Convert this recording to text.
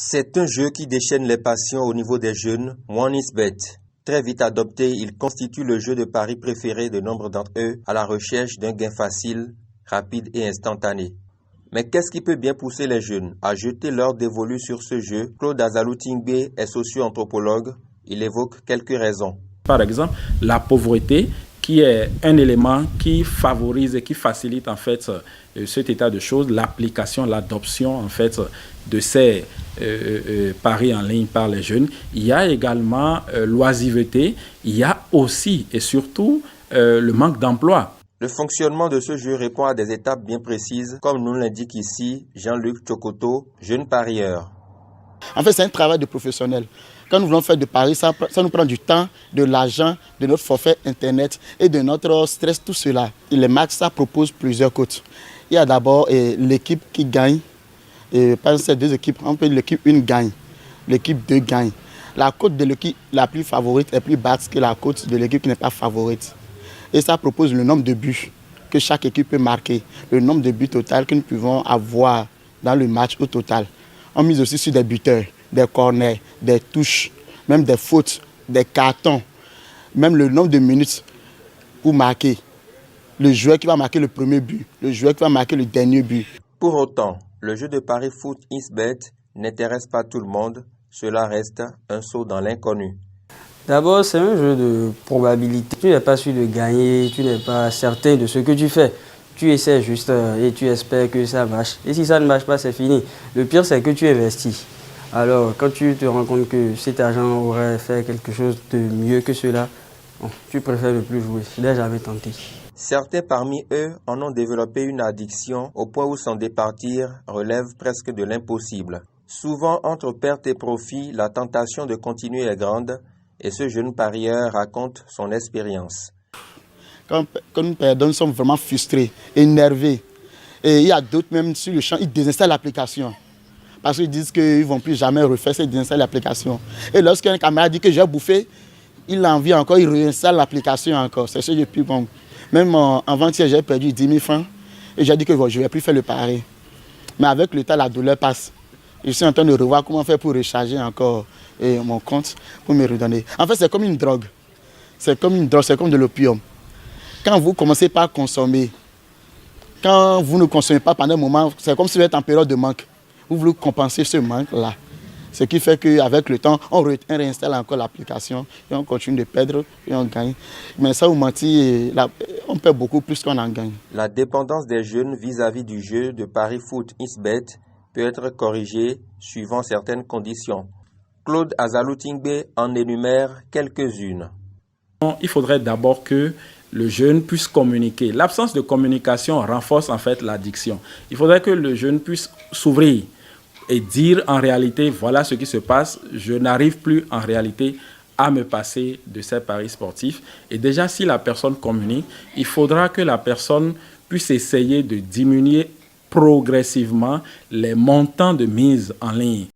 C'est un jeu qui déchaîne les passions au niveau des jeunes, OneXBet. Très vite adopté, il constitue le jeu de paris préféré de nombre d'entre eux à la recherche d'un gain facile, rapide et instantané. Mais qu'est-ce qui peut bien pousser les jeunes à jeter l'heure dévolue sur ce jeu? Claude Azaloutingbe est socio-anthropologue. Il évoque quelques raisons. Par exemple, la pauvreté, qui est un élément qui favorise et qui facilite en fait cet état de choses, l'application, l'adoption en fait de ces paris en ligne par les jeunes. Il y a également l'oisiveté, il y a aussi et surtout le manque d'emploi. Le fonctionnement de ce jeu répond à des étapes bien précises, comme nous l'indique ici Jean-Luc Chokoto, jeune parieur. En fait, c'est un travail de professionnel. Quand nous voulons faire de paris, ça nous prend du temps, de l'argent, de notre forfait Internet et de notre stress, tout cela. Et les matchs, ça propose plusieurs cotes. Il y a d'abord l'équipe qui gagne. Et par ces deux équipes, on peut l'équipe 1 gagne, l'équipe 2 gagne. La cote de l'équipe la plus favorite est plus basse que la cote de l'équipe qui n'est pas favorite. Et ça propose le nombre de buts que chaque équipe peut marquer, le nombre de buts total que nous pouvons avoir dans le match au total. On mise aussi sur des buteurs, des corners, des touches, même des fautes, des cartons, même le nombre de minutes pour marquer. Le joueur qui va marquer le premier but, le joueur qui va marquer le dernier but. Pour autant, le jeu de paris foot XBet n'intéresse pas tout le monde. Cela reste un saut dans l'inconnu. D'abord, c'est un jeu de probabilité. Tu n'es pas sûr de gagner, tu n'es pas certain de ce que tu fais. Tu essaies juste et tu espères que ça marche. Et si ça ne marche pas, c'est fini. Le pire, c'est que tu investis. Alors, quand tu te rends compte que cet argent aurait fait quelque chose de mieux que cela, tu préfères ne plus jouer. Je n'ai jamais tenté. Certains parmi eux en ont développé une addiction au point où s'en départir relève presque de l'impossible. Souvent, entre perte et profit, la tentation de continuer est grande et ce jeune parieur raconte son expérience. Quand nous perdons, nous sommes vraiment frustrés, énervés. Et il y a d'autres même sur le champ, ils désinstallent l'application. Parce qu'ils disent qu'ils ne vont plus jamais refaire cette désinstallent l'application. Et lorsqu'un camarade dit que j'ai bouffé, il a envie encore, il réinstalle l'application encore. C'est ce que j'ai pu bon. Même avant-hier, j'ai perdu 10 000 francs. Et j'ai dit que bon, je ne vais plus faire le pari. Mais avec le temps, la douleur passe. Je suis en train de revoir comment faire pour recharger encore mon compte, pour me redonner. En fait, c'est comme une drogue. C'est comme une drogue, c'est comme de l'opium. Quand vous commencez par consommer, quand vous ne consommez pas pendant un moment, c'est comme si vous êtes en période de manque. Vous voulez compenser ce manque-là. Ce qui fait qu'avec le temps, on réinstalle encore l'application et on continue de perdre et on gagne. Mais ça, vous mentez, on perd beaucoup plus qu'on en gagne. La dépendance des jeunes vis-à-vis du jeu de paris foot XBet peut être corrigée suivant certaines conditions. Claude Azaloutingbe en énumère quelques-unes. Il faudrait d'abord que le jeune puisse communiquer. L'absence de communication renforce en fait l'addiction. Il faudrait que le jeune puisse s'ouvrir et dire en réalité, voilà ce qui se passe, je n'arrive plus en réalité à me passer de ces paris sportifs. Et déjà, si la personne communique, il faudra que la personne puisse essayer de diminuer progressivement les montants de mise en ligne.